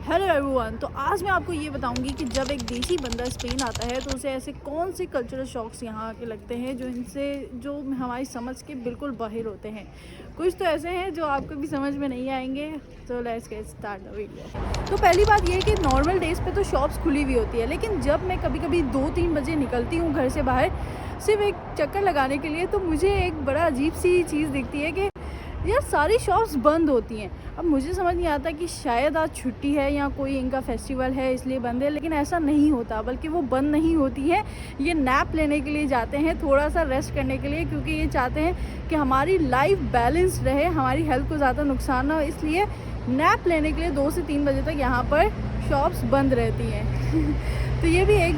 Hello everyone. तो आज मैं आपको ये बताऊंगी कि जब एक देसी बंदा स्पेन आता है तो उसे ऐसे कौन से कल्चरल शॉक्स यहाँ के लगते हैं जो हमारी समझ के बिल्कुल बाहर होते हैं। कुछ तो ऐसे हैं जो आपको भी समझ में नहीं आएंगे। तो let's get start the video. तो पहली बात ये है कि नॉर्मल डेज पे तो शॉप्स खुली हुई होती है, लेकिन जब मैं कभी कभी 2-3 बजे निकलती हूँ घर से बाहर सिर्फ एक चक्कर लगाने के लिए, तो मुझे एक बड़ा अजीब सी चीज़ दिखती है कि यार सारी शॉप्स बंद होती हैं। अब मुझे समझ नहीं आता कि शायद आज छुट्टी है या कोई इनका फेस्टिवल है इसलिए बंद है, लेकिन ऐसा नहीं होता। बल्कि वो बंद नहीं होती है, ये नैप लेने के लिए जाते हैं, थोड़ा सा रेस्ट करने के लिए, क्योंकि ये चाहते हैं कि हमारी लाइफ बैलेंस रहे, हमारी हेल्थ को ज़्यादा नुकसान ना हो। इसलिए नैप लेने के लिए 2 से 3 बजे तक यहाँ पर शॉप्स बंद रहती हैं। तो ये भी एक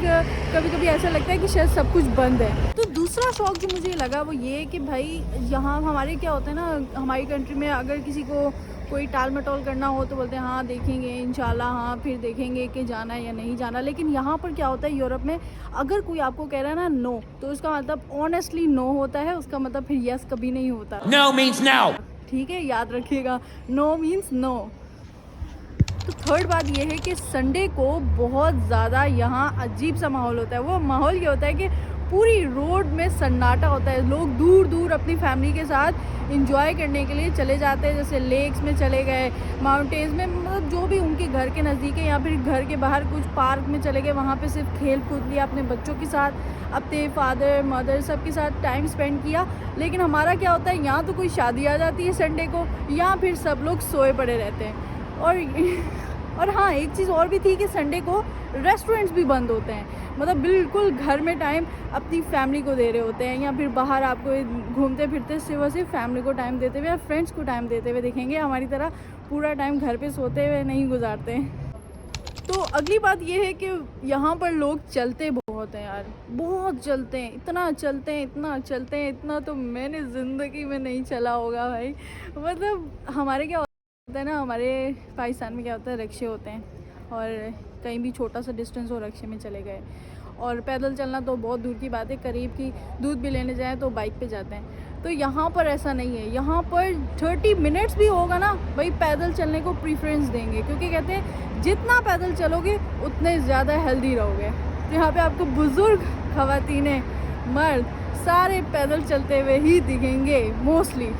कभी कभी ऐसा लगता है कि शायद सब कुछ बंद है। तो दूसरा शौक जो मुझे लगा वो ये कि भाई यहाँ हमारे क्या होता है ना, हमारी कंट्री में अगर किसी को कोई टाल मटोल करना हो तो बोलते हैं हाँ देखेंगे इंशाल्लाह, हाँ फिर देखेंगे कि जाना है या नहीं जाना। लेकिन यहाँ पर क्या होता है यूरोप में, अगर कोई आपको कह रहा है ना नो, तो उसका मतलब ऑनेस्टली नो होता है, उसका मतलब फिर यस कभी नहीं होता। No means no. ठीक है, याद रखिएगा, नो मीन्स नो। तो थर्ड बात ये है कि संडे को बहुत ज़्यादा यहाँ अजीब सा माहौल होता है। वो माहौल ये होता है कि पूरी रोड में सन्नाटा होता है। लोग दूर दूर अपनी फैमिली के साथ इंजॉय करने के लिए चले जाते हैं, जैसे लेक्स में चले गए, माउंटेन्स में, मतलब जो भी उनके घर के नज़दीक है, या फिर घर के बाहर कुछ पार्क में चले गए, वहाँ पे सिर्फ खेल कूद लिया, अपने बच्चों के साथ, अपने फादर मदर सबके साथ टाइम स्पेंड किया। लेकिन हमारा क्या होता है, यहाँ तो कोई शादी आ जाती है संडे को, या फिर सब लोग सोए पड़े रहते हैं। और हाँ, एक चीज़ और भी थी कि संडे को रेस्टोरेंट्स भी बंद होते हैं। मतलब बिल्कुल घर में टाइम अपनी फैमिली को दे रहे होते हैं, या फिर बाहर आपको घूमते फिरते सिर्फ फैमिली को टाइम देते हुए या फ्रेंड्स को टाइम देते हुए दिखेंगे। हमारी तरह पूरा टाइम घर पे सोते हुए नहीं गुजारते हैं। तो अगली बात ये है कि यहाँ पर लोग चलते बहुत हैं यार, बहुत चलते हैं, इतना चलते हैं, इतना चलते हैं, इतना तो मैंने ज़िंदगी में नहीं चला होगा भाई। मतलब हमारे क्या होता है ना, हमारे पाकिस्तान में क्या होता है, रिक्शे होते हैं, और कहीं भी छोटा सा डिस्टेंस हो रिक्शे में चले गए। और पैदल चलना तो बहुत दूर की बात है, करीब की दूध भी लेने जाएँ तो बाइक पे जाते हैं। तो यहाँ पर ऐसा नहीं है। यहाँ पर 30 मिनट्स भी होगा ना भाई, पैदल चलने को प्रीफरेंस देंगे, क्योंकि कहते हैं जितना पैदल चलोगे उतने ज़्यादा हेल्दी रहोगे। तो यहाँ पे आपको बुज़ुर्ग, ख़वातीनें, मर्द सारे पैदल चलते हुए ही दिखेंगे मोस्टली,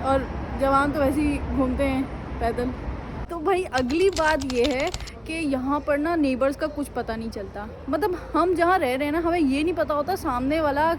और जवान तो वैसे ही घूमते हैं पैदल। तो भाई अगली बात ये है कि यहाँ पर ना नेबर्स का कुछ पता नहीं चलता। मतलब हम जहाँ रह रहे हैं ना, हमें ये नहीं पता होता सामने वाला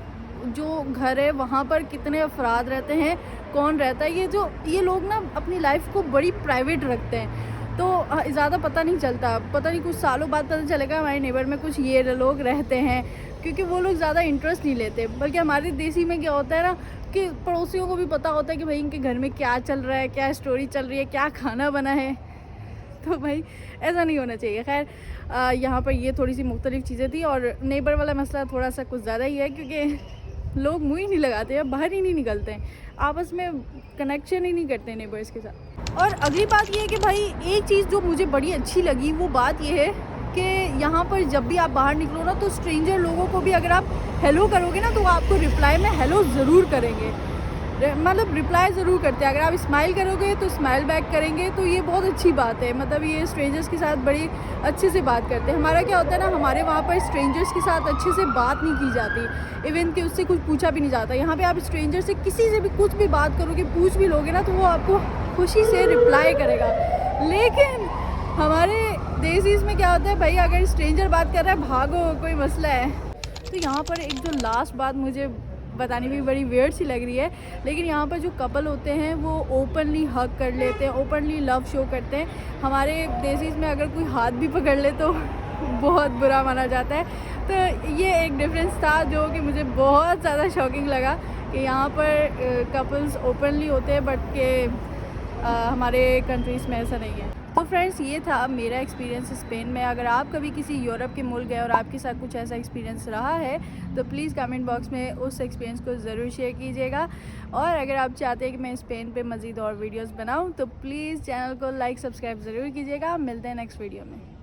जो घर है वहाँ पर कितने अफराद रहते हैं, कौन रहता है। ये लोग ना अपनी लाइफ को बड़ी प्राइवेट रखते हैं, तो ज़्यादा पता नहीं चलता। पता नहीं कुछ सालों बाद पता चलेगा हमारे नेबर में कुछ ये लोग रहते हैं, क्योंकि वो लोग ज़्यादा इंटरेस्ट नहीं लेते। बल्कि हमारे देसी में क्या होता है ना कि पड़ोसियों को भी पता होता है कि भाई इनके घर में क्या चल रहा है, क्या स्टोरी चल रही है, क्या खाना बना है। तो भाई ऐसा नहीं होना चाहिए। खैर यहाँ पर ये थोड़ी सी मुख्तलिफ चीज़ें थी। और नेबर वाला मसला थोड़ा सा कुछ ज़्यादा ही है, क्योंकि लोग मुँह ही नहीं लगाते या बाहर ही नहीं निकलते हैं, आपस में कनेक्शन ही नहीं करते नेबर्स के साथ। और अगली बात ये है कि भाई एक चीज़ जो मुझे बड़ी अच्छी लगी वो बात ये है कि यहाँ पर जब भी आप बाहर निकलो ना, तो स्ट्रेंजर लोगों को भी अगर आप हेलो करोगे ना, तो वो आपको रिप्लाई में हेलो ज़रूर करेंगे, मतलब रिप्लाई ज़रूर करते हैं। अगर आप स्माइल करोगे तो स्माइल बैक करेंगे, तो ये बहुत अच्छी बात है। मतलब ये स्ट्रेंजर्स के साथ बड़ी अच्छे से बात करते हैं। हमारा क्या होता है ना, हमारे वहाँ पर स्ट्रेंजर्स के साथ अच्छे से बात नहीं की जाती, इवन कि उससे कुछ पूछा भी नहीं जाता। यहाँ पे आप स्ट्रेंजर से किसी से भी कुछ भी बात करोगे, पूछ भी लोगे ना, तो वो आपको खुशी से रिप्लाई करेगा। लेकिन हमारे देसीज़ में क्या होता है भाई, अगर स्ट्रेंजर बात कर रहा है भागो, कोई मसला है। तो यहाँ पर एक जो लास्ट बात मुझे बताने में बड़ी वियर्ड सी लग रही है, लेकिन यहाँ पर जो कपल होते हैं वो ओपनली हग कर लेते हैं, ओपनली लव शो करते हैं। हमारे देसीज़ में अगर कोई हाथ भी पकड़ ले तो बहुत बुरा माना जाता है। तो ये एक डिफरेंस था जो कि मुझे बहुत ज़्यादा शॉकिंग लगा कि यहाँ पर कपल्स ओपनली होते हैं, बट के हमारे कंट्रीज़ में ऐसा नहीं है। तो फ्रेंड्स, ये था मेरा एक्सपीरियंस स्पेन में। अगर आप कभी किसी यूरोप के मुल्क गए और आपके साथ कुछ ऐसा एक्सपीरियंस रहा है तो प्लीज़ कमेंट बॉक्स में उस एक्सपीरियंस को ज़रूर शेयर कीजिएगा। और अगर आप चाहते हैं कि मैं स्पेन पे मज़ीद और वीडियोस बनाऊं तो प्लीज़ चैनल को लाइक सब्सक्राइब ज़रूर कीजिएगा। मिलते हैं नेक्स्ट वीडियो में।